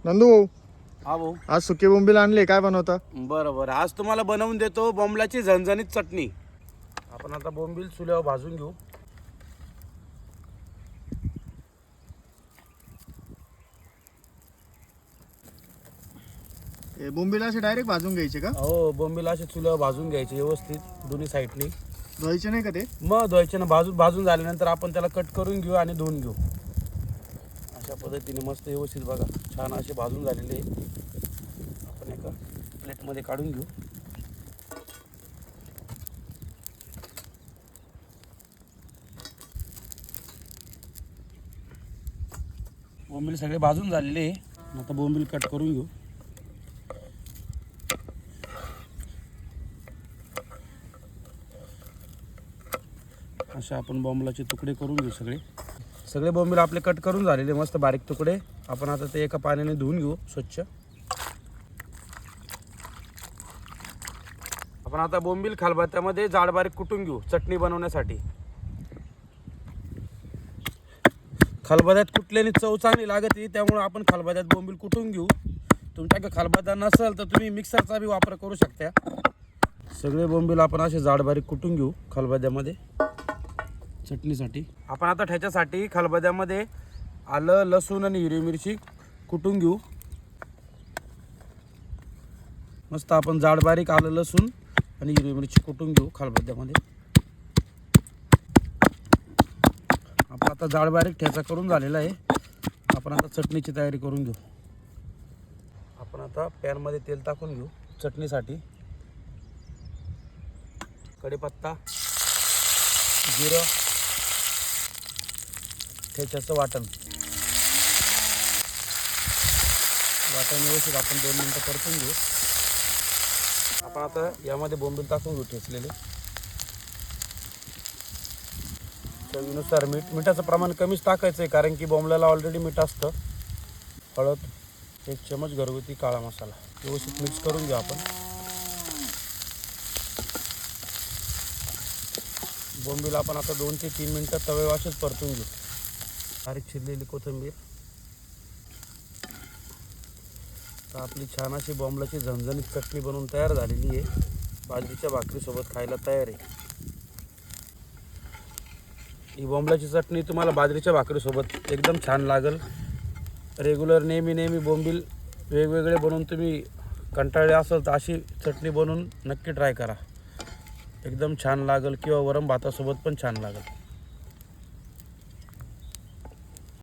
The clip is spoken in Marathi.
नंदू भाऊ, हा भाऊ. आज सुके बोंबील आणले, काय बनवता? बरं बरं, आज तुम्हाला बनवून देतो बोंबलाची झणझणीत चटणी. आपण आता बोंबील चुल्यावर भाजून घेऊ. हे बोंबील असे डायरेक्ट भाजून घ्यायचे का? हो, बोंबील असे चुल्यावर भाजून घ्यायचे व्यवस्थित दोन्ही साईडनी. धुवायचे नाही का ते? मग धुवायचे ना. भाजून झाल्यानंतर आपण त्याला कट करून घेऊ आणि धुवून घेऊ. अशा पद्धतीने मस्त व्यवस्थित बघा छान असे भाजून झालेले. आपण एका प्लेटमध्ये काढून घेऊ. बोंबील सगळे भाजून झालेले. आता बोंबील कट करून घेऊ. अशा आपण बोंबलाचे तुकडे करून घेऊ. सगळे बोंबील आपले कट करून झालेले मस्त बारीक तुकडे. आपण आता ते एका पाण्याने धुवून घेऊ स्वच्छ. आपण आता बोंबील खलबत्त्यामध्ये जाड बारीक कुटून घेऊ चटणी बनवण्यासाठी. खलबत्त्यात कुटल्याने चव चांगली लागते, त्यामुळे आपण खलबत्त्यात बोंबील कुटून घेऊ. तुमच्याकडे खलबत्ता नसेल तर तुम्ही मिक्सरचा बी वापर करू शकता. सगळे बोंबील आपण असे जाड बारीक कुटून घेऊ खलबत्त्यामध्ये चटणीसाठी. आपण आता ठ्याच्यासाठी खलबत्त्यामध्ये आलं, लसूण आणि हिरवी मिरची कुटून घेऊ. मस्त आपण जाड बारीक आलं, लसूण आणि हिरवी मिरची कुटून घेऊ खलबत्त्यामध्ये. आपण आता जाड बारीक ठ्याचा करून झालेला आहे. आपण आता चटणीची तयारी करून घेऊ. आपण आता पॅनमध्ये तेल टाकून घेऊ चटणीसाठी. कढीपत्ता, जिरं, ठेच्याचं वाटण व्यवस्थित आपण 2 मिनटं परतून घेऊ. आपण आता यामध्ये बोंबील टाकून घेऊ ठेचलेले. चवीनुसार मिठाचं प्रमाण कमीच टाकायचं आहे, कारण की बोंबल्याला ऑलरेडी मीठ असतं. हळद 1 चमच घरगुती काळा मसाला व्यवस्थित मिक्स करून घेऊ आपण. बोंबील आपण आता 2 ते 3 मिनटं तवे वाशेच परतून घेऊ. बारीक चिरलेली कोथिंबीर. तर आपली छान अशी बोंबलाची झणझणीत चटणी बनवून तयार झालेली आहे. बाजरीच्या भाकरीसोबत खायला तयार आहे. ही बोंबलाची चटणी तुम्हाला बाजरीच्या भाकरीसोबत एकदम छान लागेल. रेग्युलर नेहमी बोंबील वेगवेगळे बनवून तुम्ही कंटाळले असाल तर अशी चटणी बनवून नक्की ट्राय करा. एकदम छान लागेल, किंवा वरण भातासोबत पण छान लागेल.